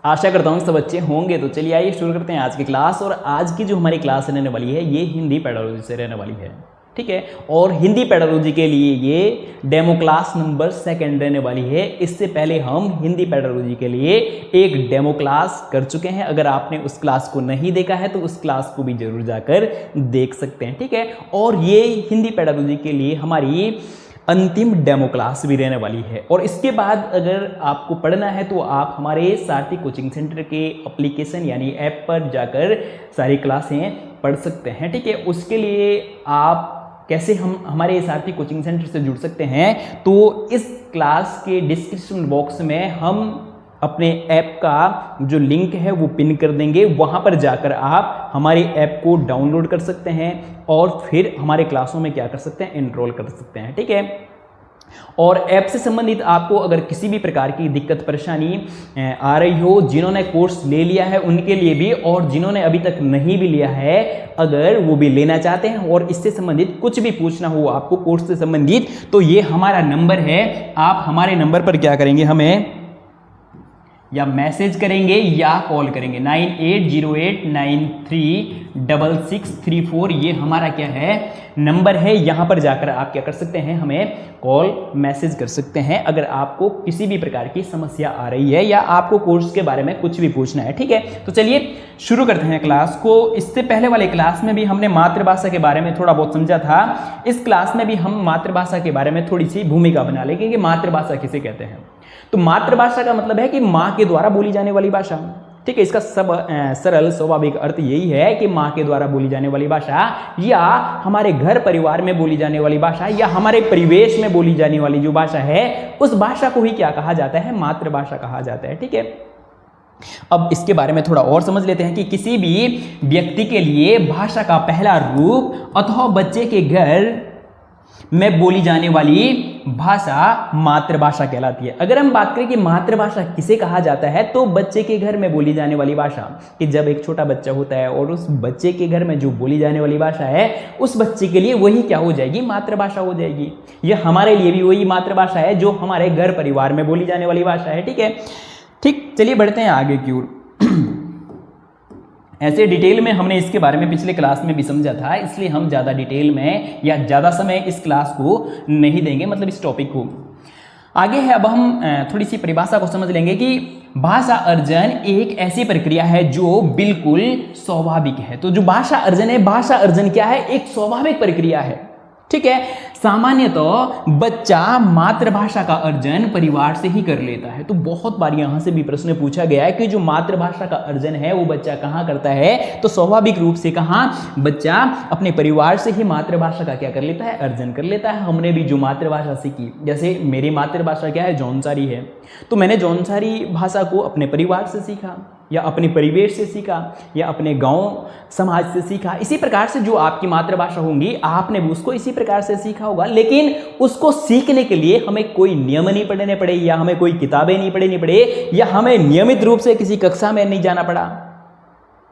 आशा करता हूँ सब अच्छे होंगे। तो चलिए आइए शुरू करते हैं आज की क्लास। और आज की जो हमारी क्लास रहने वाली है ये हिंदी पेडागोजी से रहने वाली है, ठीक है। और हिंदी पेडागोजी के लिए ये डेमो क्लास नंबर 2 रहने वाली है। इससे पहले हम हिंदी पेडागोजी के लिए एक डेमो क्लास कर चुके हैं। अगर आपने उस क्लास को नहीं देखा है तो उस क्लास को भी जरूर जाकर देख सकते हैं, ठीक है। और ये हिंदी पेडागोजी के लिए हमारी अंतिम डेमो क्लास भी रहने वाली है। और इसके बाद अगर आपको पढ़ना है तो आप हमारे सारथी कोचिंग सेंटर के एप्लीकेशन यानी ऐप पर जाकर सारी क्लासें पढ़ सकते हैं, ठीक है। उसके लिए आप कैसे हम हमारे सारथी कोचिंग सेंटर से जुड़ सकते हैं, तो इस क्लास के डिस्क्रिप्शन बॉक्स में हम अपने ऐप का जो लिंक है वो पिन कर देंगे। वहां पर जाकर आप हमारे ऐप को डाउनलोड कर सकते हैं और फिर हमारे क्लासों में क्या कर सकते हैं, एनरोल कर सकते हैं, ठीक है। और ऐप से संबंधित आपको अगर किसी भी प्रकार की दिक्कत परेशानी आ रही हो, जिन्होंने कोर्स ले लिया है उनके लिए भी, और जिन्होंने अभी तक नहीं भी लिया है अगर वो भी लेना चाहते हैं और इससे संबंधित कुछ भी पूछना हो आपको कोर्स से संबंधित, तो ये हमारा नंबर है। आप हमारे नंबर पर क्या करेंगे, हमें या मैसेज करेंगे या कॉल करेंगे 9808936634। ये हमारा क्या है, नंबर है। यहां पर जाकर आप क्या कर सकते हैं, हमें कॉल मैसेज कर सकते हैं अगर आपको किसी भी प्रकार की समस्या आ रही है या आपको कोर्स के बारे में कुछ भी पूछना है, ठीक है। तो चलिए शुरू करते हैं क्लास को। इससे पहले वाले क्लास में भी हमने मातृभाषा के बारे में थोड़ा बहुत समझा था। इस क्लास में भी हम मातृभाषा के बारे में थोड़ी सी भूमिका बना लेंगे कि मातृभाषा किसे कहते हैं। तो मातृभाषा का मतलब है कि माँ के द्वारा बोली जाने वाली भाषा, ठीक है। इसका सब सरल स्वाभाविक अर्थ यही है कि माँ के द्वारा बोली जाने वाली भाषा, या हमारे घर परिवार में बोली जाने वाली भाषा, या हमारे परिवेश में बोली जाने वाली जो भाषा है उस भाषा को ही क्या कहा जाता है, मातृभाषा कहा जाता है, ठीक है। अब इसके बारे में थोड़ा और समझ लेते हैं कि किसी भी व्यक्ति के लिए भाषा का पहला रूप अथवा बच्चे के घर में बोली जाने वाली भाषा मातृभाषा कहलाती है। अगर हम बात करें कि मातृभाषा किसे कहा जाता है, तो बच्चे के घर में बोली जाने वाली भाषा, कि जब एक छोटा बच्चा होता है और उस बच्चे के घर में जो बोली जाने वाली भाषा है उस बच्चे के लिए वही क्या हो जाएगी, मातृभाषा हो जाएगी। यह हमारे लिए भी वही मातृभाषा है जो हमारे घर परिवार में बोली जाने वाली भाषा है, ठीक है। ठीक, चलिए बढ़ते हैं आगे की ओर। ऐसे डिटेल में हमने इसके बारे में पिछले क्लास में भी समझा था, इसलिए हम ज़्यादा डिटेल में या ज़्यादा समय इस क्लास को नहीं देंगे, मतलब इस टॉपिक को। आगे है, अब हम थोड़ी सी परिभाषा को समझ लेंगे कि भाषा अर्जन एक ऐसी प्रक्रिया है जो बिल्कुल स्वाभाविक है। तो जो भाषा अर्जन है, भाषा अर्जन क्या है, एक स्वाभाविक प्रक्रिया है, ठीक है। सामान्यतः बच्चा मातृभाषा का अर्जन परिवार से ही कर लेता है। तो बहुत बार यहां से भी प्रश्न पूछा गया है कि जो मातृभाषा का अर्जन है वो बच्चा कहां करता है, तो स्वाभाविक रूप से कहां, बच्चा अपने परिवार से ही मातृभाषा का क्या कर लेता है, अर्जन कर लेता है। हमने भी जो मातृभाषा सीखी, जैसे मेरी मातृभाषा क्या है, जौनसारी है, तो मैंने जौनसारी भाषा को अपने परिवार से सीखा या अपने परिवेश से सीखा या अपने गांव समाज से सीखा। इसी प्रकार से जो आपकी मातृभाषा होंगी आपने भी उसको इसी प्रकार से सीखा होगा। लेकिन उसको सीखने के लिए हमें कोई नियम नहीं पढ़ने पड़े, या हमें कोई किताबें नहीं पढ़नी पड़े, या हमें नियमित रूप से किसी कक्षा में नहीं जाना पड़ा।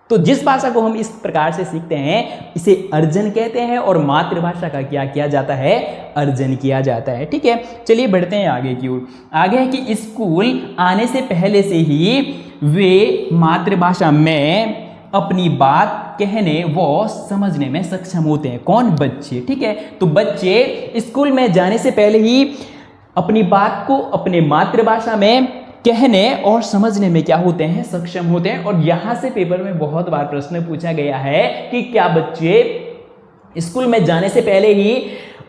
तो जिस भाषा को हम इस प्रकार से सीखते हैं इसे अर्जन कहते हैं, और मातृभाषा का क्या किया जाता है, अर्जन किया जाता है, ठीक है। चलिए बढ़ते हैं आगे की ओर। आगे है कि स्कूल आने से पहले से ही वे मातृभाषा में अपनी बात कहने व समझने में सक्षम होते हैं। कौन, बच्चे, ठीक है। तो बच्चे स्कूल में जाने से पहले ही अपनी बात को अपने मातृभाषा में कहने और समझने में क्या होते हैं, सक्षम होते हैं। और यहां से पेपर में बहुत बार प्रश्न पूछा गया है कि क्या बच्चे स्कूल में जाने से पहले ही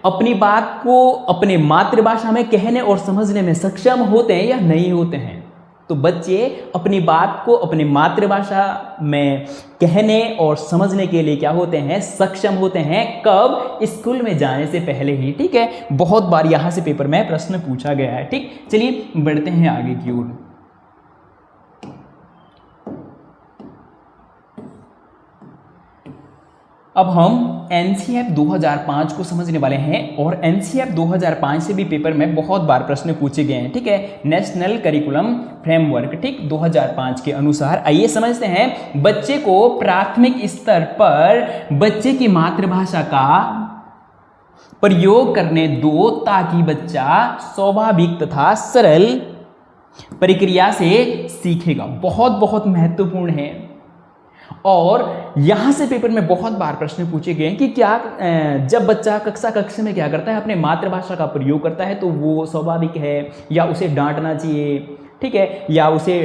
अपनी बात को अपने मातृभाषा में कहने और समझने में सक्षम होते हैं या नहीं होते हैं। तो बच्चे अपनी बात को अपनी मातृभाषा में कहने और समझने के लिए क्या होते हैं, सक्षम होते हैं। कब, स्कूल में जाने से पहले ही, ठीक है। बहुत बार यहां से पेपर में प्रश्न पूछा गया है, ठीक। चलिए बढ़ते हैं आगे की ओर। अब हम एनसीएफ 2005 को समझने वाले हैं, और एनसीएफ 2005 से भी पेपर में बहुत बार प्रश्न पूछे गए हैं, ठीक है। नेशनल करिकुलम फ्रेमवर्क, ठीक, 2005 के अनुसार। आइए समझते हैं। बच्चे को प्राथमिक स्तर पर बच्चे की मातृभाषा का प्रयोग करने दो, ताकि बच्चा स्वाभाविक तथा सरल प्रक्रिया से सीखेगा। बहुत बहुत महत्वपूर्ण है। और यहां से पेपर में बहुत बार प्रश्न पूछे गए हैं कि क्या जब बच्चा कक्षा में क्या करता है, अपने मातृभाषा का प्रयोग करता है, तो वो स्वाभाविक है या उसे डांटना चाहिए, ठीक है, या उसे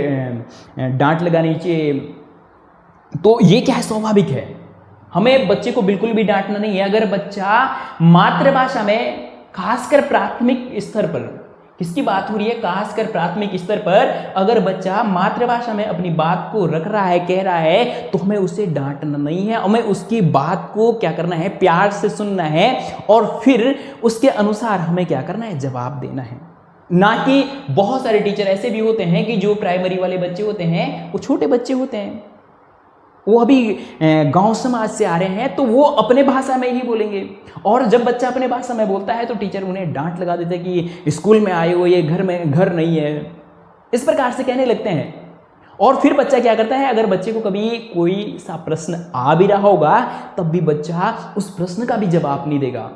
डांट लगानी चाहिए। तो ये क्या है, स्वाभाविक है। हमें बच्चे को बिल्कुल भी डांटना नहीं है। अगर बच्चा मातृभाषा में, खासकर प्राथमिक स्तर पर, किसकी बात हो रही है, खासकर प्राथमिक स्तर पर अगर बच्चा मातृभाषा में अपनी बात को रख रहा है, कह रहा है, तो हमें उसे डांटना नहीं है। हमें उसकी बात को क्या करना है, प्यार से सुनना है और फिर उसके अनुसार हमें क्या करना है, जवाब देना है। ना कि बहुत सारे टीचर ऐसे भी होते हैं कि जो प्राइमरी वाले बच्चे होते हैं, वो छोटे बच्चे होते हैं, वो अभी गांव समाज से आ रहे हैं, तो वो अपने भाषा में ही बोलेंगे। और जब बच्चा अपने भाषा में बोलता है तो टीचर उन्हें डांट लगा देते हैं कि स्कूल में आए हो, ये घर नहीं है, इस प्रकार से कहने लगते हैं। और फिर बच्चा क्या करता है, अगर बच्चे को कभी कोई सा प्रश्न आ भी रहा होगा, तब भी बच्चा उस प्रश्न का भी जवाब नहीं देगा।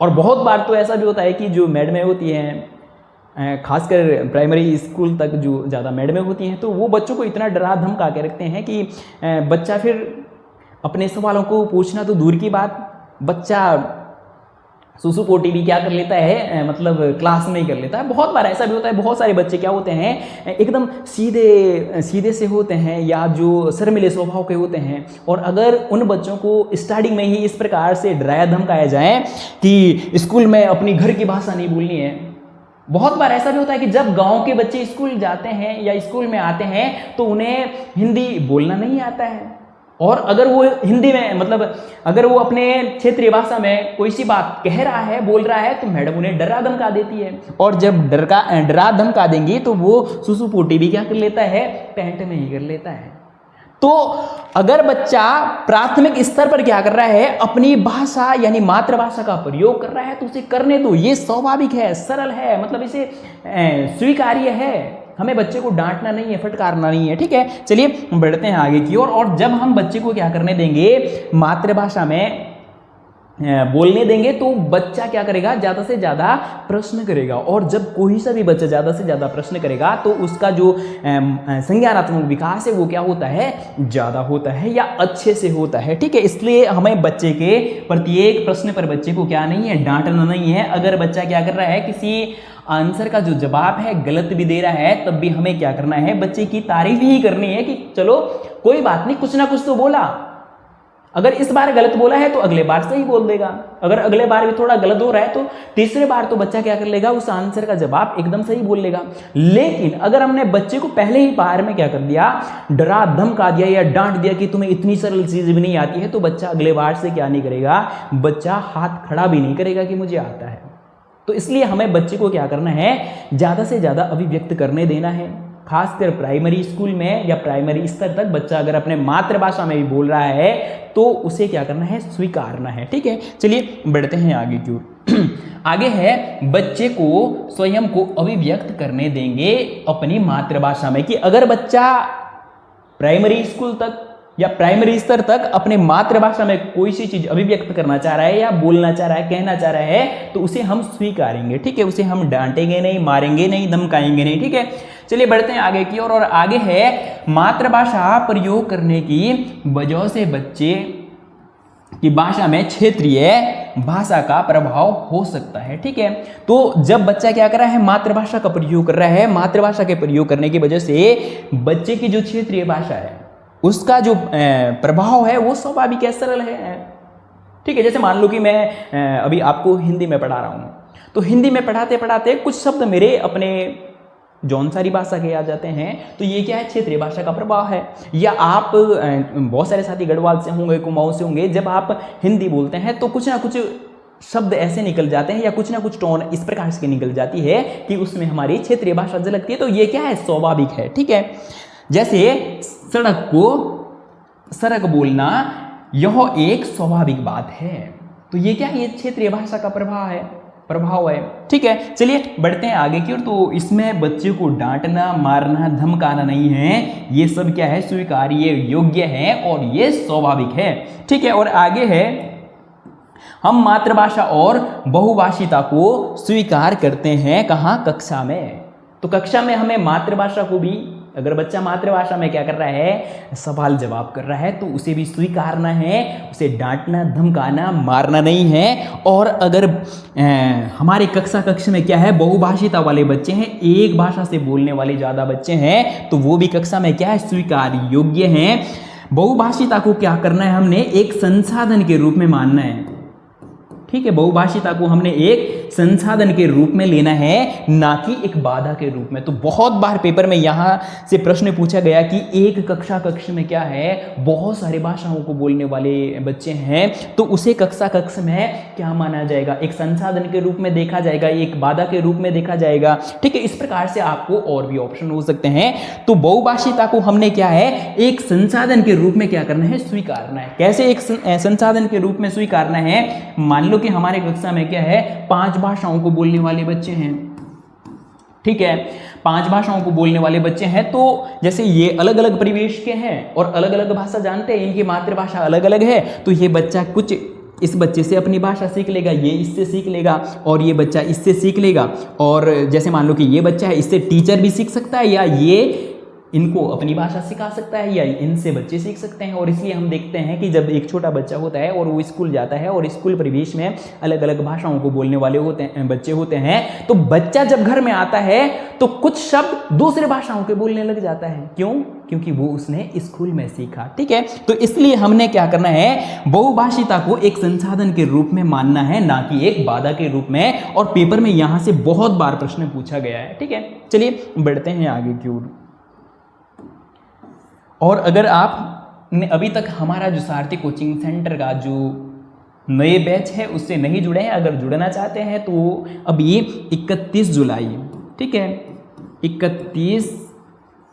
और बहुत बार तो ऐसा भी होता है कि जो मैडमें होती हैं, खासकर प्राइमरी स्कूल तक जो ज़्यादा मैडमें होती हैं, तो वो बच्चों को इतना डरा धमका के रखते हैं कि बच्चा फिर अपने सवालों को पूछना तो दूर की बात, बच्चा सुसु पोटी भी क्या कर लेता है, मतलब क्लास में ही कर लेता है। बहुत बार ऐसा भी होता है। बहुत सारे बच्चे क्या होते हैं, एकदम सीधे से होते हैं या जो शर्मिले स्वभाव के होते हैं। और अगर उन बच्चों को स्टार्टिंग में ही इस प्रकार से डराया धमकाया जाए कि स्कूल में अपनी घर की भाषा नहीं बोलनी है। बहुत बार ऐसा भी होता है कि जब गांव के बच्चे स्कूल जाते हैं या स्कूल में आते हैं तो उन्हें हिंदी बोलना नहीं आता है। और अगर वो हिंदी में, मतलब अगर वो अपने क्षेत्रीय भाषा में कोई सी बात कह रहा है, बोल रहा है, तो मैडम उन्हें डरा धमका देती है। और जब डरा धमका देंगी तो वो सुसु पोटी भी क्या कर लेता है, पैंट में ही कर लेता है। तो अगर बच्चा प्राथमिक स्तर पर क्या कर रहा है, अपनी भाषा यानी मातृभाषा का प्रयोग कर रहा है, तो उसे करने दो। ये स्वाभाविक है, सरल है, मतलब इसे स्वीकार्य है। हमें बच्चे को डांटना नहीं है, फटकारना नहीं है, ठीक है। चलिए बढ़ते हैं आगे की ओर। और जब हम बच्चे को क्या करने देंगे, मातृभाषा में बोलने देंगे, तो बच्चा क्या करेगा, ज़्यादा से ज़्यादा प्रश्न करेगा। और जब कोई सा भी बच्चा ज़्यादा से ज़्यादा प्रश्न करेगा तो उसका जो संज्ञानात्मक विकास है वो क्या होता है, ज़्यादा होता है या अच्छे से होता है, ठीक है। इसलिए हमें बच्चे के प्रत्येक प्रश्न पर बच्चे को क्या नहीं है, डांटना नहीं है। अगर बच्चा क्या कर रहा है, किसी आंसर का जो जवाब है गलत भी दे रहा है, तब भी हमें क्या करना है, बच्चे की तारीफ ही करनी है कि चलो कोई बात नहीं, कुछ ना कुछ तो बोला। अगर इस बार गलत बोला है तो अगले बार सही बोल देगा। अगर अगले बार भी थोड़ा गलत हो रहा है तो तीसरे बार तो बच्चा क्या कर लेगा, उस आंसर का जवाब एकदम सही बोल लेगा। लेकिन अगर हमने बच्चे को पहले ही बार में क्या कर दिया, डरा धमका दिया या डांट दिया कि तुम्हें इतनी सरल चीज भी नहीं आती है, तो बच्चा अगले बार से क्या नहीं करेगा, बच्चा हाथ खड़ा भी नहीं करेगा कि मुझे आता है। तो इसलिए हमें बच्चे को क्या करना है, ज़्यादा से ज़्यादा अभिव्यक्त करने देना है। खासकर प्राइमरी स्कूल में या प्राइमरी स्तर तक बच्चा अगर अपने मातृभाषा में भी बोल रहा है तो उसे क्या करना है, स्वीकारना है, ठीक है। चलिए बढ़ते हैं आगे की ओर। आगे है, बच्चे को स्वयं को अभिव्यक्त करने देंगे अपनी मातृभाषा में। कि अगर बच्चा प्राइमरी स्कूल तक या प्राइमरी स्तर तक अपने मातृभाषा में कोई सी चीज अभिव्यक्त करना चाह रहा है या बोलना चाह रहा है, कहना चाह रहा है, तो उसे हम स्वीकारेंगे, ठीक है। उसे हम डांटेंगे नहीं, मारेंगे नहीं, धमकाएंगे नहीं, ठीक है। चलिए बढ़ते हैं आगे की ओर। और आगे है, मातृभाषा प्रयोग करने की वजह से बच्चे की भाषा में क्षेत्रीय भाषा का प्रभाव हो सकता है, ठीक है। तो जब बच्चा क्या कर रहा है, मातृभाषा का प्रयोग कर रहा है, मातृभाषा के प्रयोग करने की वजह से बच्चे की जो क्षेत्रीय भाषा है उसका जो प्रभाव है वो स्वाभाविक है, सरल है, ठीक है। जैसे मान लो कि मैं अभी आपको हिंदी में पढ़ा रहा हूँ, तो हिंदी में पढ़ाते पढ़ाते कुछ शब्द मेरे अपने जौनसारी भाषा के आ जाते हैं, तो ये क्या है, क्षेत्रीय भाषा का प्रभाव है। या आप बहुत सारे साथी गढ़वाल से होंगे, कुमाऊं से होंगे, जब आप हिंदी बोलते हैं तो कुछ ना कुछ शब्द ऐसे निकल जाते हैं या कुछ ना कुछ टोन इस प्रकार से निकल जाती है कि उसमें हमारी क्षेत्रीय भाषा झलकती है। तो ये क्या है, स्वाभाविक है, ठीक है। जैसे सड़क को सड़क बोलना, यह एक स्वाभाविक बात है। तो ये क्या है, ये क्षेत्रीय भाषा का प्रभाव है, ठीक है। चलिए बढ़ते हैं आगे की ओर। तो इसमें बच्चे को डांटना, मारना, धमकाना नहीं है, ये सब क्या है, स्वीकार्य, योग्य है और ये स्वाभाविक है, ठीक है। और आगे है, हम मातृभाषा और बहुभाषिता को स्वीकार करते हैं, कहाँ, कक्षा में। तो कक्षा में हमें मातृभाषा को भी, अगर बच्चा मातृभाषा में क्या कर रहा है, सवाल जवाब कर रहा है, तो उसे भी स्वीकारना है, उसे डांटना, धमकाना, मारना नहीं है। और अगर हमारे कक्ष में क्या है, बहुभाषिता वाले बच्चे हैं, एक भाषा से बोलने वाले ज़्यादा बच्चे हैं, तो वो भी कक्षा में क्या है, स्वीकार योग्य हैं। बहुभाषिता को क्या करना है, हमने एक संसाधन के रूप में मानना है। ठीक है, बहुभाषिता को हमने एक संसाधन के रूप में लेना है, ना कि एक बाधा के रूप में। तो बहुत बार पेपर में यहाँ से प्रश्न पूछा गया कि एक कक्ष में क्या है, बहुत सारे भाषाओं को बोलने वाले बच्चे हैं, तो उसे कक्ष में क्या माना जाएगा, एक संसाधन के रूप में देखा जाएगा, एक बाधा के रूप में देखा जाएगा। ठीक है, इस प्रकार से आपको और भी ऑप्शन हो सकते हैं। तो बहुभाषिता को हमने क्या है, एक संसाधन के रूप में क्या करना है, स्वीकारना है। कैसे एक संसाधन के रूप में स्वीकारना है, मान लो कि हमारे कक्षा में क्या है, 5 भाषाओं को बोलने वाले बच्चे हैं। ठीक है, 5 भाषाओं को बोलने वाले बच्चे हैं, तो जैसे ये अलग अलग परिवेश के हैं और अलग अलग भाषा जानते हैं, इनकी मातृभाषा अलग अलग है, तो ये बच्चा कुछ इस बच्चे से अपनी भाषा सीख लेगा, ये इससे सीख लेगा, और ये बच्चा इससे सीख लेगा। और जैसे मान लो कि ये बच्चा है, इससे टीचर भी सीख सकता है, या ये इनको अपनी भाषा सिखा सकता है, या इनसे बच्चे सीख सकते हैं। और इसलिए हम देखते हैं कि जब एक छोटा बच्चा होता है और वो स्कूल जाता है और स्कूल परिवेश में अलग अलग भाषाओं को बोलने वाले बच्चे होते हैं, तो बच्चा जब घर में आता है तो कुछ शब्द दूसरे भाषाओं के बोलने लग जाता है। क्यों? क्योंकि वो उसने स्कूल में सीखा। ठीक है, तो इसलिए हमने क्या करना है, बहुभाषिता को एक संसाधन के रूप में मानना है, ना कि एक बाधा के रूप में। और पेपर में यहां से बहुत बार प्रश्न पूछा गया है। ठीक है, चलिए बढ़ते हैं आगे की ओर। और अगर आपने अभी तक हमारा जो सारथी कोचिंग सेंटर का जो नए बैच है उससे नहीं जुड़े हैं, अगर जुड़ना चाहते हैं तो अभी 31 जुलाई, ठीक है, 31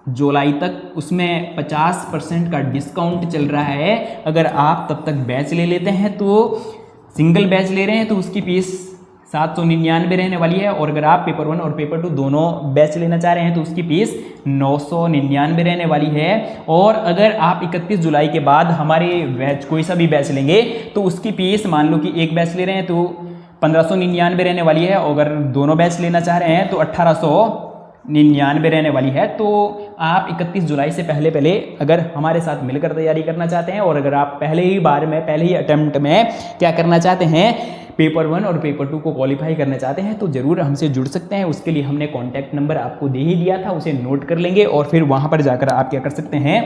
जुलाई तक उसमें 50% का डिस्काउंट चल रहा है। अगर आप तब तक बैच ले लेते हैं, तो सिंगल बैच ले रहे हैं तो उसकी फीस 799 रहने वाली है। और अगर आप पेपर 1 और पेपर 2 दोनों बैच लेना चाह रहे हैं तो उसकी फीस 999 रहने वाली है। और अगर आप 31 जुलाई के बाद हमारे बैच कोई सा भी बैच लेंगे तो उसकी फीस, मान लो कि एक बैच ले रहे हैं तो 1599 रहने वाली है, और अगर दोनों बैच लेना चाह रहे हैं तो 1899 रहने वाली है। तो आप 31 जुलाई से पहले अगर हमारे साथ मिलकर तैयारी करना चाहते हैं, और अगर आप पहले ही अटेम्प्ट में क्या करना चाहते हैं, पेपर 1 और पेपर 2 को क्वालिफाई करना चाहते हैं, तो ज़रूर हमसे जुड़ सकते हैं। उसके लिए हमने कॉन्टैक्ट नंबर आपको दे ही दिया था, उसे नोट कर लेंगे और फिर वहाँ पर जाकर आप क्या कर सकते हैं,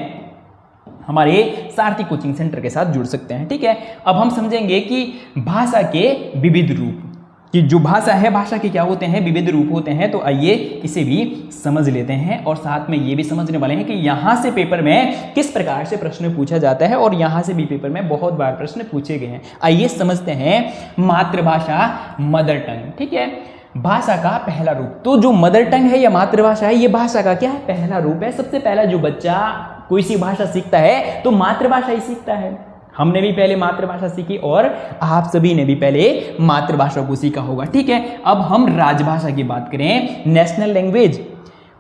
हमारे सारथी कोचिंग सेंटर के साथ जुड़ सकते हैं। ठीक है, अब हम समझेंगे कि भाषा के विविध रूप, कि जो भाषा है, भाषा के क्या होते हैं, विविध रूप होते हैं। तो आइए इसे भी समझ लेते हैं, और साथ में ये भी समझने वाले हैं कि यहाँ से पेपर में किस प्रकार से प्रश्न पूछा जाता है, और यहाँ से भी पेपर में बहुत बार प्रश्न पूछे गए हैं। आइए समझते हैं मातृभाषा, मदर टंग। ठीक है, भाषा का पहला रूप। तो जो मदर टंग है या मातृभाषा है, ये भाषा का क्या है, पहला रूप है। सबसे पहला जो बच्चा कोई सी भाषा सीखता है तो मातृभाषा ही सीखता है। हमने भी पहले मातृभाषा सीखी और आप सभी ने भी पहले मातृभाषा को सीखा होगा। ठीक है, अब हम राजभाषा की बात करें, नेशनल लैंग्वेज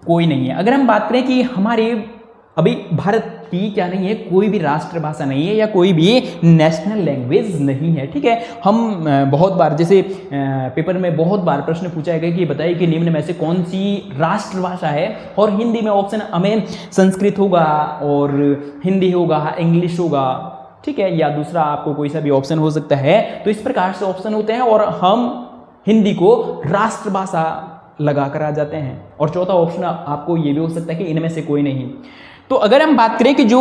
कोई नहीं है। अगर हम बात करें कि हमारे अभी भारत की क्या नहीं है, कोई भी राष्ट्रभाषा नहीं है या कोई भी नेशनल लैंग्वेज नहीं है। ठीक है, हम बहुत बार, जैसे पेपर में बहुत बार प्रश्न पूछा गया कि बताइए कि निम्न में से कौन सी राष्ट्रभाषा है, और हिंदी में ऑप्शन हमें संस्कृत होगा और हिंदी होगा, इंग्लिश होगा, ठीक है, या दूसरा आपको कोई सा भी ऑप्शन हो सकता है। तो इस प्रकार से ऑप्शन होते हैं और हम हिंदी को राष्ट्रभाषा लगा कर आ जाते हैं। और चौथा ऑप्शन आपको ये भी हो सकता है कि इनमें से कोई नहीं। तो अगर हम बात करें कि जो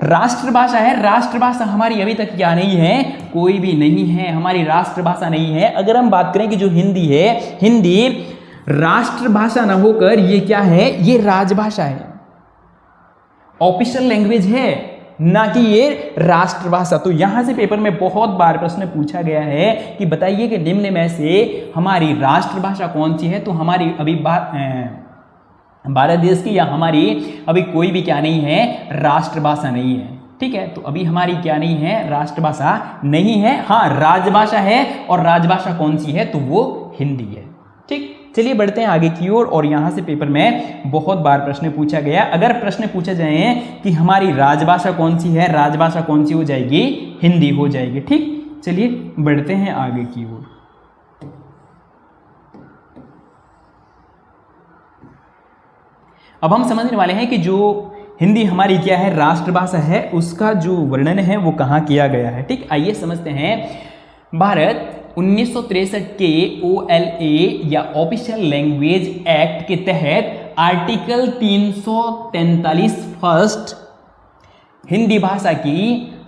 राष्ट्रभाषा है, राष्ट्रभाषा हमारी अभी तक क्या नहीं है, कोई भी नहीं है, हमारी राष्ट्रभाषा नहीं है। अगर हम बात करें कि जो हिंदी है, हिंदी राष्ट्रभाषा न होकर ये क्या है, ये राजभाषा है, ऑफिशियल लैंग्वेज है, ना कि ये राष्ट्रभाषा। तो यहां से पेपर में बहुत बार प्रश्न पूछा गया है कि बताइए कि निम्न में से हमारी राष्ट्रभाषा कौन सी है। तो हमारी अभी भारत देश की या हमारी अभी कोई भी क्या नहीं है, राष्ट्रभाषा नहीं है। ठीक है, तो अभी हमारी क्या नहीं है, राष्ट्रभाषा नहीं है। हाँ, राजभाषा है, और राजभाषा कौन सी है, तो वो हिंदी है। ठीक, चलिए बढ़ते हैं आगे की ओर। और यहाँ से पेपर में बहुत बार प्रश्न पूछा गया। अगर प्रश्न पूछा जाए कि हमारी राजभाषा कौन सी है, राजभाषा कौन सी हो जाएगी, हिंदी हो जाएगी। ठीक, चलिए बढ़ते हैं आगे की ओर। अब हम समझने वाले हैं कि जो हिंदी हमारी क्या है, राष्ट्रभाषा है, उसका जो वर्णन है वो कहाँ किया गया है। ठीक, आइए समझते हैं। भारत 1963 के OLA या ऑफिशियल लैंग्वेज एक्ट के तहत आर्टिकल 343 फर्स्ट हिंदी भाषा की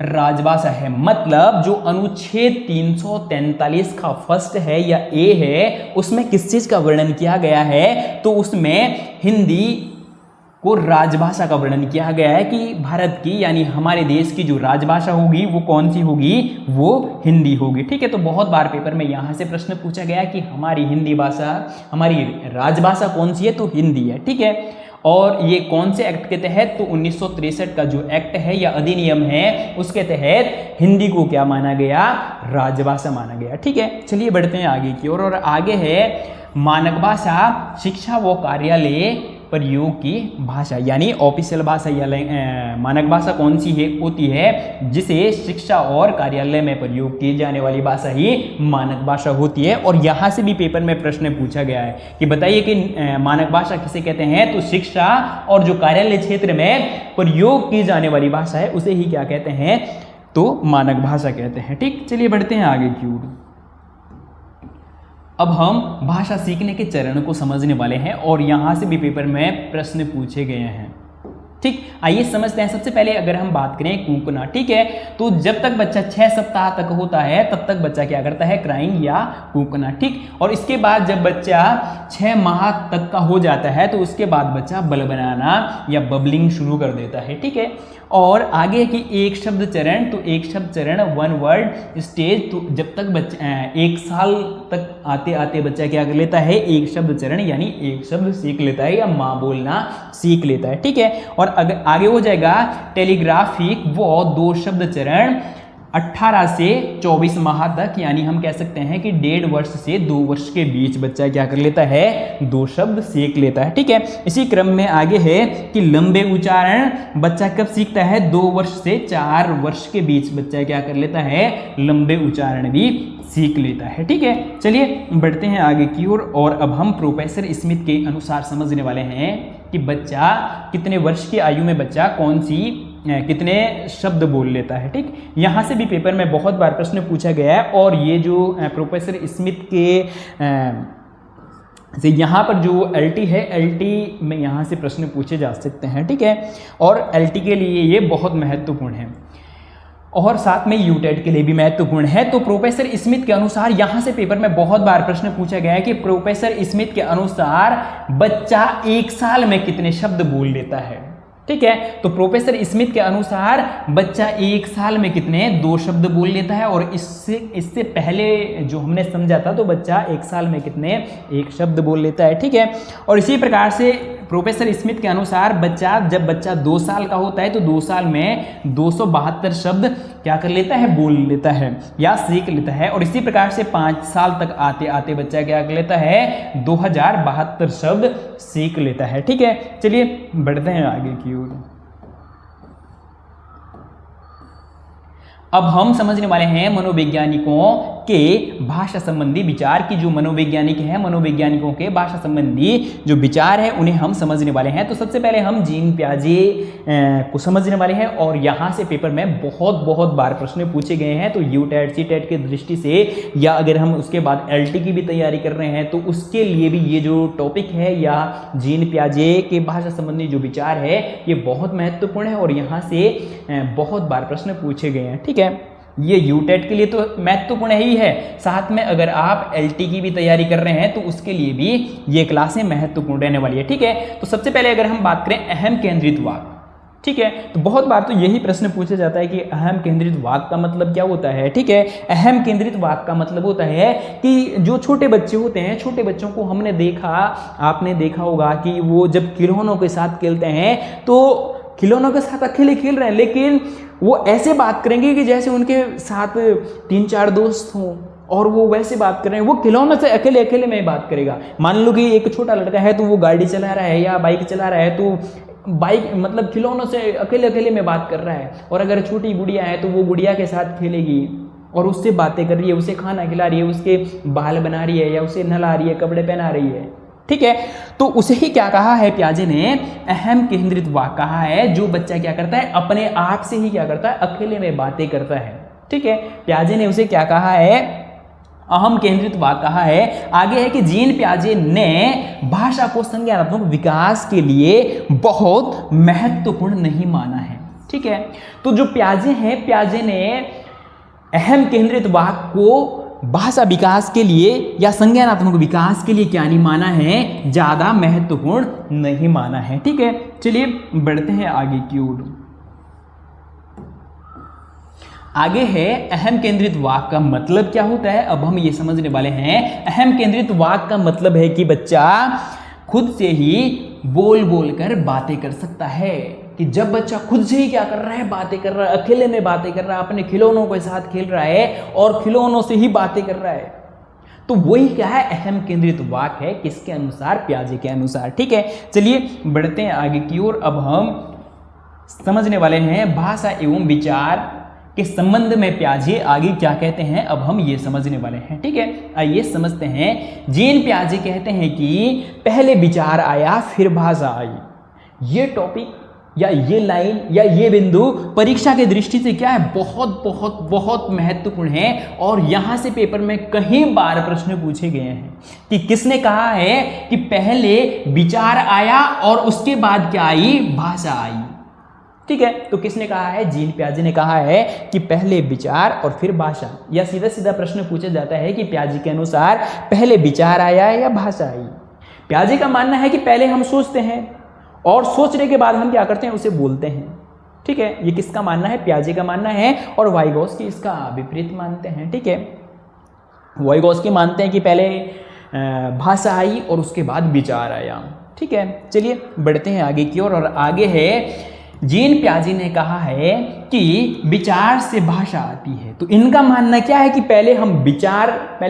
राजभाषा है। मतलब जो अनुच्छेद 343 का फर्स्ट है या ए है, उसमें किस चीज का वर्णन किया गया है, तो उसमें हिंदी को राजभाषा का वर्णन किया गया है कि भारत की यानी हमारे देश की जो राजभाषा होगी वो कौन सी होगी, वो हिंदी होगी। ठीक है, तो बहुत बार पेपर में यहाँ से प्रश्न पूछा गया कि हमारी हिंदी भाषा, हमारी राजभाषा कौन सी है, तो हिंदी है। ठीक है, और ये कौन से एक्ट के तहत, तो 1963 का जो एक्ट है या अधिनियम है उसके तहत हिंदी को क्या माना गया, राजभाषा माना गया। ठीक है, चलिए बढ़ते हैं आगे की ओर। और आगे है मानक भाषा शिक्षा व कार्यालय प्रयोग की भाषा, यानी ऑफिशियल भाषा या मानक भाषा कौन सी है, होती है जिसे शिक्षा और कार्यालय में प्रयोग की जाने वाली भाषा ही मानक भाषा होती है। और यहाँ से भी पेपर में प्रश्न पूछा गया है कि बताइए कि मानक भाषा किसे कहते हैं, तो शिक्षा और जो कार्यालय क्षेत्र में प्रयोग की जाने वाली भाषा है उसे ही क्या कहते हैं, तो मानक भाषा कहते हैं। ठीक, चलिए बढ़ते हैं आगे की ओर। अब हम भाषा सीखने के चरण को समझने वाले हैं और यहां से भी पेपर में प्रश्न पूछे गए हैं। ठीक, आइए समझते हैं। सबसे पहले अगर हम बात करें कूकना, ठीक है, तो जब तक बच्चा 6 सप्ताह तक होता है तब तक बच्चा क्या करता है, क्राइंग या कूकना। ठीक, और इसके बाद जब बच्चा 6 माह तक का हो जाता है तो उसके बाद बच्चा बल बनाना या बबलिंग शुरू कर देता है। ठीक है, और आगे की एक शब्द चरण, तो एक शब्द चरण, वन वर्ड स्टेज, तो जब तक बच्चा 1 साल तक आते आते बच्चा क्या कर लेता है, एक शब्द चरण यानी एक शब्द सीख लेता है या माँ बोलना सीख लेता है। ठीक है, और अगर आगे हो जाएगा टेलीग्राफिक वो 2 शब्द चरण 18 से 24 माह तक, यानी हम कह सकते हैं कि 1.5 वर्ष से 2 वर्ष के बीच बच्चा क्या कर लेता है, 2 शब्द सीख लेता है। ठीक है, इसी क्रम में आगे है कि लंबे उच्चारण बच्चा कब सीखता है, 2 वर्ष से 4 वर्ष के बीच बच्चा क्या कर लेता है, लंबे उच्चारण भी सीख लेता है। ठीक है, चलिए बढ़ते हैं आगे की ओर। और अब हम प्रोफेसर स्मिथ के अनुसार समझने वाले हैं कि बच्चा कितने वर्ष की आयु में बच्चा कौन सी कितने शब्द बोल लेता है। ठीक, यहाँ से भी पेपर में बहुत बार प्रश्न पूछा गया है। और ये जो प्रोफेसर स्मिथ के से यहाँ पर जो LT है, LT में यहाँ से प्रश्न पूछे जा सकते हैं। ठीक है, और LT के लिए ये बहुत महत्वपूर्ण है और साथ में यूटेट के लिए भी महत्वपूर्ण है। तो प्रोफेसर स्मिथ के अनुसार यहाँ से पेपर में बहुत बार प्रश्न पूछा गया है कि प्रोफेसर स्मिथ के अनुसार बच्चा 1 साल में कितने शब्द बोल लेता है। ठीक है, तो प्रोफेसर स्मिथ के अनुसार बच्चा 1 साल में कितने 2 शब्द बोल लेता है, और इससे पहले जो हमने समझा था तो बच्चा 1 साल में कितने 1 शब्द बोल लेता है। ठीक है, और इसी प्रकार से प्रोफेसर स्मिथ के अनुसार जब बच्चा 2 साल का होता है तो 2 साल में 272 शब्द क्या कर लेता है, बोल लेता है या सीख लेता है। और इसी प्रकार से 5 साल तक आते आते बच्चा क्या कर लेता है, 2072 शब्द सीख लेता है। ठीक है, चलिए बढ़ते हैं आगे की ओर। अब हम समझने वाले हैं मनोवैज्ञानिकों के भाषा संबंधी विचार की। जो मनोवैज्ञानिक हैं, मनोवैज्ञानिकों के भाषा संबंधी जो विचार है उन्हें हम समझने वाले हैं। तो सबसे पहले हम जीन पियाजे को समझने वाले हैं और यहाँ से पेपर में बहुत बार प्रश्न पूछे गए हैं। तो यूटेट सीटेट की दृष्टि से, या अगर हम उसके बाद LT की भी तैयारी कर रहे हैं तो उसके लिए भी ये जो टॉपिक है या जीन पियाजे के भाषा संबंधी जो विचार है ये बहुत महत्वपूर्ण है और यहाँ से बहुत बार प्रश्न पूछे गए हैं। ठीक है, ये यूटेट के लिए तो महत्वपूर्ण ही है, साथ में अगर आप LT की भी तैयारी कर रहे हैं तो उसके लिए भी ये क्लासें महत्वपूर्ण रहने वाली है। ठीक है, तो सबसे पहले अगर हम बात करें अहम केंद्रित वाक्य, ठीक है, तो बहुत बार तो यही प्रश्न पूछा जाता है कि अहम केंद्रित वाक्य का मतलब क्या होता है। ठीक है, अहम केंद्रित वाक्य का मतलब होता है कि जो छोटे बच्चे होते हैं, छोटे बच्चों को हमने देखा, आपने देखा होगा कि वो जब खिलौनों के साथ खेलते हैं तो खिलौनों के साथ अकेले खेल रहे हैं, लेकिन वो ऐसे बात करेंगे कि जैसे उनके साथ 3-4 दोस्त हों और वो वैसे बात कर रहे हैं। वो खिलौनों से अकेले अकेले में बात करेगा। मान लो कि एक छोटा लड़का है तो वो गाड़ी चला रहा है या बाइक चला रहा है, तो बाइक मतलब खिलौनों से अकेले अकेले में बात कर रहा है। और अगर छोटी गुड़िया है तो वो गुड़िया के साथ खेलेगी और उससे बातें कर रही है, उसे खाना खिला रही है, उसके बाल बना रही है या उसे नहला रही है, कपड़े पहना रही है। ठीक है। तो उसे ही क्या कहा है प्याजे ने, अहम केंद्रित वाक्य कहा है। जो बच्चा क्या करता है, अपने आप से ही क्या करता है, अकेले में बातें करता है। ठीक है, प्याजे ने उसे क्या कहा है, अहम केंद्रित वाक्य कहा है। आगे है कि जीन प्याजे ने भाषा को संज्ञानात्मक विकास के लिए बहुत महत्वपूर्ण नहीं माना है। ठीक है, तो जो प्याजे हैं, प्याजे ने अहम केंद्रित वाक्य को भाषा विकास के लिए या संज्ञानात्मक विकास के लिए क्या नहीं माना है, ज्यादा महत्वपूर्ण नहीं माना है। ठीक है, चलिए बढ़ते हैं आगे की ओर। आगे है अहम केंद्रित वाक्य का मतलब क्या होता है, अब हम ये समझने वाले हैं। अहम केंद्रित वाक्य का मतलब है कि बच्चा खुद से ही बोल बोल कर बातें कर सकता है। कि जब बच्चा खुद से ही क्या कर रहा है, बातें कर रहा है, अकेले में बातें कर रहा है, अपने खिलौनों के साथ खेल रहा है और खिलौनों से ही बातें कर रहा है, तो वही क्या है, अहम केंद्रित वाक्य है। किसके अनुसार, प्याजे के अनुसार। ठीक है, चलिए बढ़ते हैं आगे की ओर। अब हम समझने वाले हैं भाषा एवं विचार के संबंध में प्याजे आगे क्या कहते हैं, अब हम ये समझने वाले हैं। ठीक है, आइए समझते हैं। जीन प्याजे कहते हैं कि पहले विचार आया फिर भाषा आई। ये टॉपिक या ये लाइन या ये बिंदु परीक्षा के दृष्टि से क्या है, बहुत बहुत बहुत महत्वपूर्ण है। और यहां से पेपर में कई बार प्रश्न पूछे गए हैं कि किसने कहा है कि पहले विचार आया और उसके बाद क्या आई, भाषा आई। ठीक है, तो किसने कहा है, जीन प्याजे ने कहा है कि पहले विचार और फिर भाषा। या सीधा सीधा प्रश्न पूछा जाता है कि प्याजे के अनुसार पहले विचार आया या भाषा आई। प्याजे का मानना है कि पहले हम सोचते हैं और सोचने के बाद हम क्या करते हैं, उसे बोलते हैं। ठीक है, ये किसका मानना है, प्याजे का मानना है। और वाइगोस्की इसका विपरीत मानते हैं। ठीक है, वाइगोस्की मानते हैं कि पहले भाषा आई और उसके बाद विचार आया। ठीक है, चलिए बढ़ते हैं आगे की ओर। और आगे है जीन प्याजे ने कहा है कि विचार से भाषा आती है। तो इनका मानना क्या है कि पहले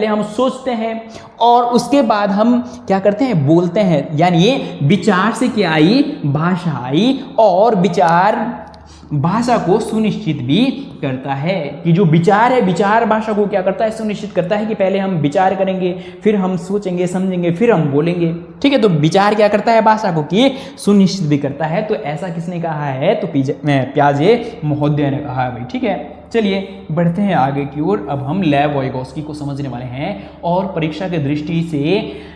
हम सोचते हैं और उसके बाद हम क्या करते हैं, बोलते हैं। यानी ये विचार से क्या आई, भाषा आई। और विचार भाषा को सुनिश्चित भी करता है कि जो विचार है, विचार भाषा को क्या करता है, सुनिश्चित करता है कि पहले हम विचार करेंगे, फिर हम सोचेंगे, समझेंगे, फिर हम बोलेंगे। ठीक है, तो विचार क्या करता है, भाषा को कि सुनिश्चित भी करता है। तो ऐसा किसने कहा है, तो प्याजे महोदय ने कहा है भाई। ठीक है, चलिए बढ़ते हैं आगे की ओर। अब हम लेव वाइगोस्की को समझने वाले हैं। और परीक्षा के दृष्टि से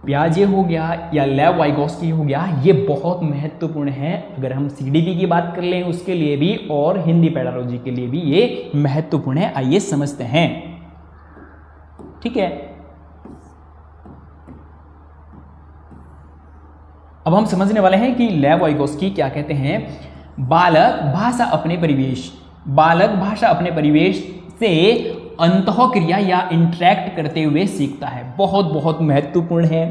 प्याजे हो गया या लेव वाइगोस्की हो गया, ये बहुत महत्वपूर्ण है। अगर हम सीडीपी की बात कर लें उसके लिए भी, और हिंदी पेडालॉजी के लिए भी ये महत्वपूर्ण है। आइए समझते हैं। ठीक है, अब हम समझने वाले हैं कि लेव वाइगोस्की क्या कहते हैं। बालक भाषा अपने परिवेश से अंतःक्रिया या इंटरेक्ट करते हुए सीखता है। बहुत बहुत महत्वपूर्ण है।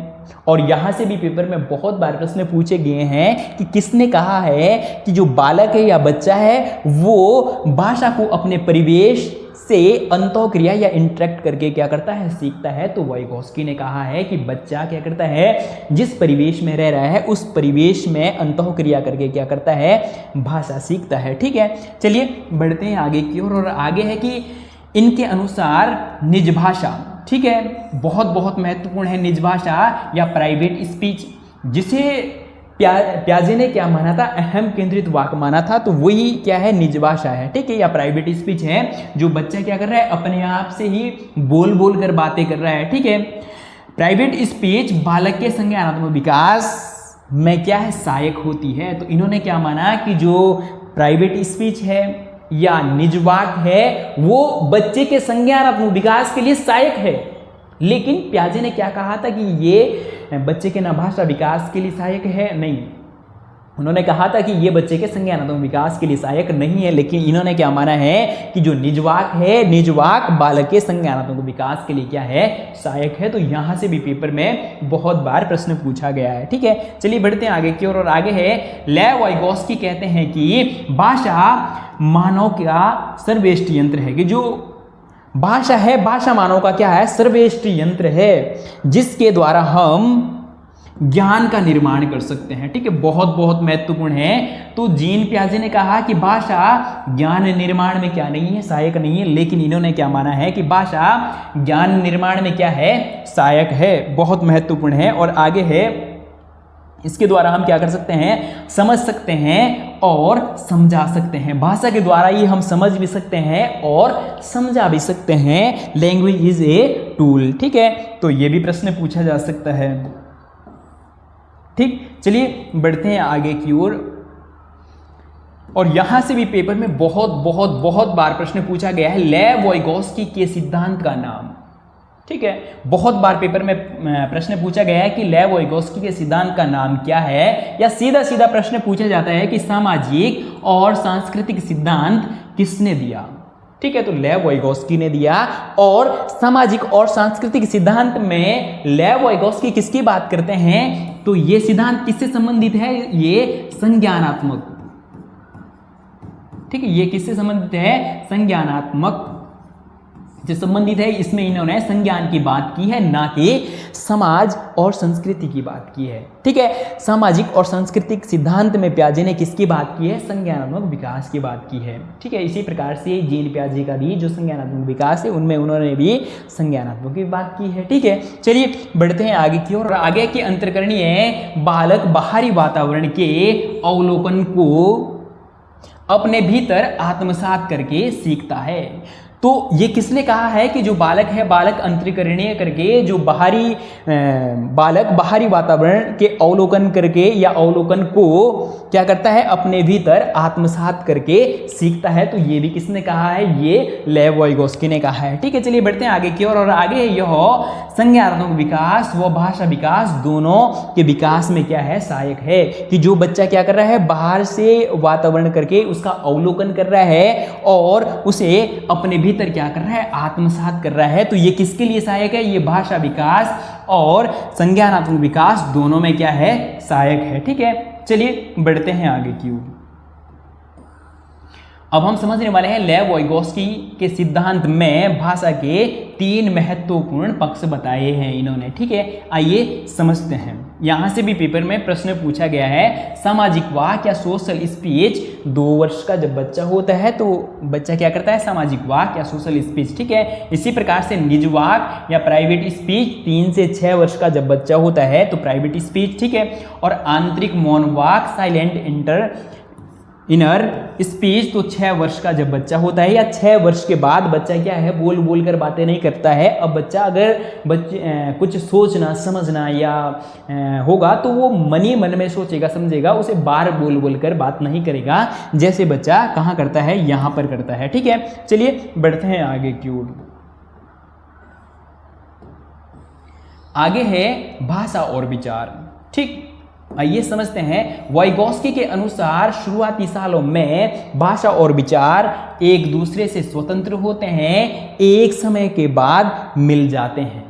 और यहाँ से भी पेपर में बहुत बार प्रश्न पूछे गए हैं कि किसने कहा है कि जो बालक है या बच्चा है वो भाषा को अपने परिवेश से अंतःक्रिया या इंटरेक्ट करके क्या करता है, सीखता है। तो वाइगोस्की ने कहा है कि बच्चा क्या करता है, जिस परिवेश में रह रहा है उस परिवेश में अंतःक्रिया करके क्या करता है, भाषा सीखता है। ठीक है, चलिए बढ़ते हैं आगे की ओर। और आगे है कि इनके अनुसार निज भाषा, ठीक है, बहुत बहुत महत्वपूर्ण है निज भाषा या प्राइवेट स्पीच, जिसे प्याजे ने क्या माना था, अहम केंद्रित वाक्य माना था। तो वही क्या है, निज भाषा है। ठीक है, या प्राइवेट स्पीच है, जो बच्चा क्या कर रहा है, अपने आप से ही बोल बोल कर बातें कर रहा है। ठीक है, प्राइवेट स्पीच बालक के संज्ञानात्मक विकास में क्या है, सहायक होती है। तो इन्होंने क्या माना कि जो प्राइवेट स्पीच है या निज वाक्य है वो बच्चे के संज्ञानात्मक विकास के लिए सहायक है। लेकिन प्याजे ने क्या कहा था कि ये बच्चे के ना भाषा विकास के लिए सहायक है, नहीं। उन्होंने कहा था कि ये बच्चे के संज्ञानात्मक विकास के लिए सहायक नहीं है। लेकिन इन्होंने क्या माना है कि जो निजवाक है, निजवाक बालक के संज्ञानात्मक विकास के लिए क्या है, सहायक है। तो यहाँ से भी पेपर में बहुत बार प्रश्न पूछा गया है। ठीक है, चलिए बढ़ते हैं आगे की ओर। और आगे है लेव वाइगोस्की कहते हैं कि भाषा मानव का सर्वश्रेष्ठ यंत्र है। कि जो भाषा है, भाषा मानव का क्या है, सर्वश्रेष्ठ यंत्र है, जिसके द्वारा हम ज्ञान का निर्माण कर सकते हैं। ठीक है, बहुत बहुत महत्वपूर्ण है। तो जीन पियाजे ने कहा कि भाषा ज्ञान निर्माण में क्या नहीं है, सहायक नहीं है, लेकिन इन्होंने क्या माना है कि भाषा ज्ञान निर्माण में क्या है, सहायक है। बहुत महत्वपूर्ण है। और आगे है, इसके द्वारा हम क्या कर सकते हैं, समझ सकते हैं और समझा सकते हैं। भाषा के द्वारा ही हम समझ भी सकते हैं और समझा भी सकते हैं। Language is a tool. ठीक है, तो ये भी प्रश्न पूछा जा सकता है। ठीक, चलिए बढ़ते हैं आगे की ओर। और यहां से भी पेपर में बहुत बहुत बहुत बार प्रश्न पूछा गया है, लेव वाइगोस्की के सिद्धांत का नाम। ठीक है, बहुत बार पेपर में प्रश्न पूछा गया है कि लेव वाइगोस्की के सिद्धांत का नाम क्या है, या सीधा सीधा प्रश्न पूछा जाता है कि सामाजिक और सांस्कृतिक सिद्धांत किसने दिया। ठीक है, तो लेव वाइगोस्की ने दिया। और सामाजिक और सांस्कृतिक सिद्धांत में लेव वाइगोस्की किसकी बात करते हैं, तो ये सिद्धांत किससे संबंधित है, ये संज्ञानात्मक। ठीक है, ये किससे संबंधित है, संज्ञानात्मक से संबंधित है। इसमें इन्होंने संज्ञान की बात की है, ना कि समाज और संस्कृति की बात की है। ठीक है, सामाजिक और सांस्कृतिक सिद्धांत में पियाजे ने किसकी बात की है, संज्ञानात्मक विकास की बात की है। ठीक है, इसी प्रकार से जीन पियाजे का भी जो संज्ञानात्मक विकास है, उनमें उन्होंने भी संज्ञानात्मक की बात की है। ठीक है, चलिए बढ़ते हैं आगे की ओर। आगे के अंतर्करणीय बालक बाहरी वातावरण के अवलोकन को अपने भीतर आत्मसात करके सीखता है। तो ये किसने कहा है कि जो बालक है, बालक अंतरीकरणीय करके, जो बालक बाहरी वातावरण के अवलोकन करके या अवलोकन को क्या करता है, अपने भीतर आत्मसात करके सीखता है। तो ये भी किसने कहा है, ये लेव वाइगोस्की ने कहा है। ठीक है, चलिए बढ़ते हैं आगे की ओर। और आगे यह संज्ञानात्मक विकास व भाषा विकास दोनों के विकास में क्या है, सहायक है। कि जो बच्चा क्या कर रहा है, बाहर से वातावरण करके उसका अवलोकन कर रहा है और उसे अपने भीतर क्या कर रहा है, आत्मसात कर रहा है। तो ये किसके लिए सहायक है, ये भाषा विकास और संज्ञानात्मक विकास दोनों में क्या है, सहायक है। ठीक है, चलिए बढ़ते हैं आगे की ओर। अब हम समझने वाले हैं लेव वाइगोस्की के सिद्धांत में भाषा के 3 महत्वपूर्ण पक्ष बताए हैं इन्होंने। ठीक है, आइए समझते हैं। यहां से भी पेपर में प्रश्न पूछा गया है, सामाजिक वाक्य या सोशल स्पीच 2 वर्ष का जब बच्चा होता है तो बच्चा क्या करता है, सामाजिक वाक्य या सोशल स्पीच। ठीक है, इसी प्रकार से निज वाक्य या प्राइवेट स्पीच 3 से 6 वर्ष का जब बच्चा होता है तो प्राइवेट स्पीच। ठीक है, और आंतरिक मौन वाक्य साइलेंट इनर स्पीच तो 6 वर्ष का जब बच्चा होता है या 6 वर्ष के बाद बच्चा क्या है, बोल बोल कर बातें नहीं करता है। अब बच्चा अगर कुछ सोचना समझना या होगा तो वो मन ही मन में सोचेगा समझेगा, उसे बार बोल बोल कर बात नहीं करेगा, जैसे बच्चा कहाँ करता है, यहाँ पर करता है। ठीक है, चलिए बढ़ते हैं आगे की ओर। आगे है भाषा और विचार। ठीक, आइए समझते हैं। वाइगोस्की के अनुसार शुरुआती सालों में भाषा और विचार एक दूसरे से स्वतंत्र होते हैं, एक समय के बाद मिल जाते हैं।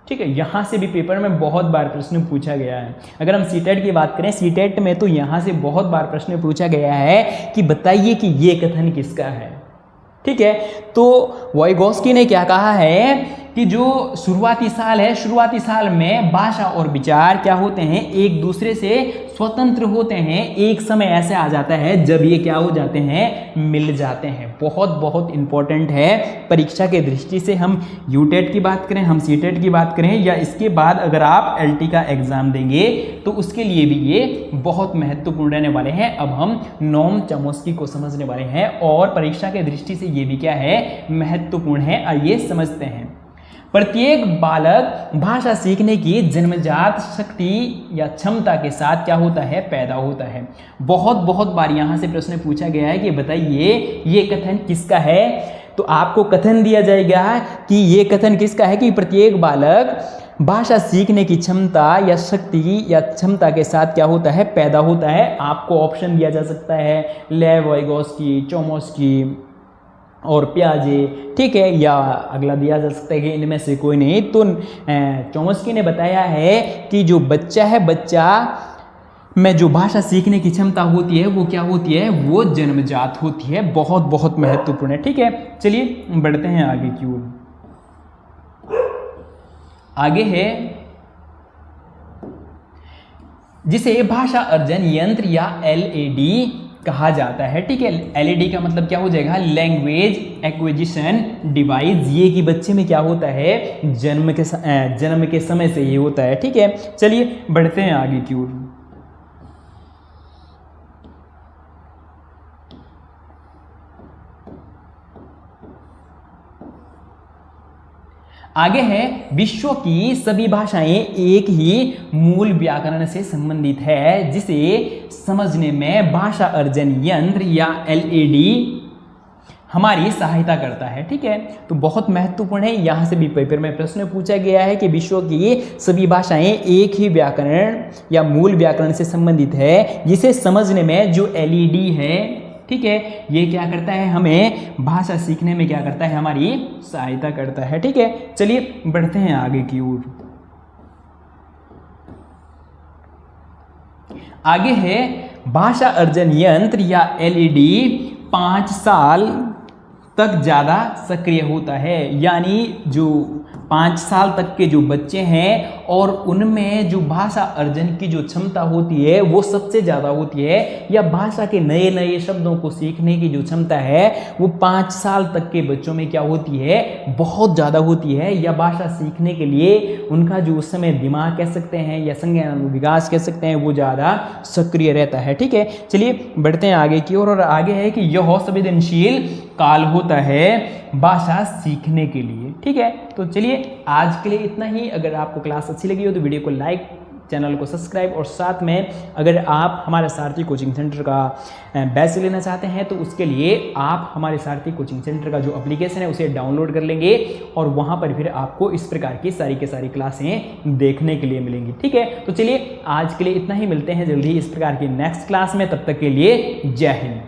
ठीक है, यहां से भी पेपर में बहुत बार प्रश्न पूछा गया है। अगर हम सीटेट की बात करें, सीटेट में तो यहां से बहुत बार प्रश्न पूछा गया है कि बताइए कि ये कथन किसका है। ठीक है, तो वाइगोस्की ने क्या कहा है कि जो शुरुआती साल है, शुरुआती साल में भाषा और विचार क्या होते हैं, एक दूसरे से स्वतंत्र होते हैं। एक समय ऐसे आ जाता है जब ये क्या हो जाते हैं, मिल जाते हैं। बहुत बहुत इंपॉर्टेंट है परीक्षा के दृष्टि से। हम यूटेट की बात करें, हम सीटेट की बात करें, या इसके बाद अगर आप एलटी का एग्जाम देंगे तो उसके लिए भी ये बहुत महत्वपूर्ण रहने वाले हैं। अब हम नोम चॉम्स्की को समझने वाले हैं और परीक्षा के दृष्टि से ये भी क्या है, महत्वपूर्ण है। आइए समझते हैं। प्रत्येक बालक भाषा सीखने की जन्मजात शक्ति या क्षमता के साथ क्या होता है, पैदा होता है। बहुत बहुत बार यहाँ से प्रश्न पूछा गया है कि बताइए ये कथन किसका है। तो आपको कथन दिया जाएगा कि ये कथन किसका है कि प्रत्येक बालक भाषा सीखने की क्षमता या शक्ति या क्षमता के साथ क्या होता है, पैदा होता है। आपको ऑप्शन दिया जा सकता है लेव वाइगोस्की, चॉम्स्की और पियाजे। ठीक है, या अगला दिया जा सकता है कि इनमें से कोई नहीं। तो चॉम्स्की ने बताया है कि जो बच्चा है, बच्चा में जो भाषा सीखने की क्षमता होती है वो क्या होती है, वो जन्मजात होती है। बहुत बहुत महत्वपूर्ण है। ठीक है, चलिए बढ़ते हैं आगे की ओर। आगे है जिसे भाषा अर्जन यंत्र या एलएडी कहा जाता है। ठीक है, एलईडी का मतलब क्या हो जाएगा, लैंग्वेज एक्विजिशन डिवाइस। ये कि बच्चे में क्या होता है, जन्म के समय से ये होता है। ठीक है, चलिए बढ़ते हैं आगे की ओर। आगे है, विश्व की सभी भाषाएं एक ही मूल व्याकरण से संबंधित है, जिसे समझने में भाषा अर्जन यंत्र या एलएडी हमारी सहायता करता है। ठीक है, तो बहुत महत्वपूर्ण है, यहां से भी पेपर में प्रश्न पूछा गया है कि विश्व की सभी भाषाएं एक ही व्याकरण या मूल व्याकरण से संबंधित है, जिसे समझने में जो एलईडी है, ठीक है, ये क्या करता है, हमें भाषा सीखने में क्या करता है, हमारी सहायता करता है। ठीक है, चलिए बढ़ते हैं आगे की ओर। आगे है, भाषा अर्जन यंत्र या एलईडी 5 साल तक ज़्यादा सक्रिय होता है। यानी जो 5 साल तक के जो बच्चे हैं और उनमें जो भाषा अर्जन की जो क्षमता होती है वो सबसे ज़्यादा होती है, या भाषा के नए नए शब्दों को सीखने की जो क्षमता है वो 5 साल तक के बच्चों में क्या होती है, बहुत ज़्यादा होती है। या भाषा सीखने के लिए उनका जो उस समय दिमाग कह सकते हैं या संज्ञान विकास कह सकते हैं वो ज़्यादा सक्रिय रहता है। ठीक है, चलिए बढ़ते हैं आगे की ओर। और आगे है कि यह संवेदनशील काल होता है भाषा सीखने के लिए। ठीक है, तो चलिए आज के लिए इतना ही। अगर आपको क्लास अच्छी लगी हो तो वीडियो को लाइक, चैनल को सब्सक्राइब, और साथ में अगर आप हमारे सारथी कोचिंग सेंटर का बैच लेना चाहते हैं तो उसके लिए आप हमारे सारथी कोचिंग सेंटर का जो एप्लीकेशन है उसे डाउनलोड कर लेंगे, और वहाँ पर फिर आपको इस प्रकार की सारी क्लासें देखने के लिए मिलेंगी। ठीक है, तो चलिए आज के लिए इतना ही, मिलते हैं जल्दी इस प्रकार की नेक्स्ट क्लास में। तब तक के लिए जय हिंद।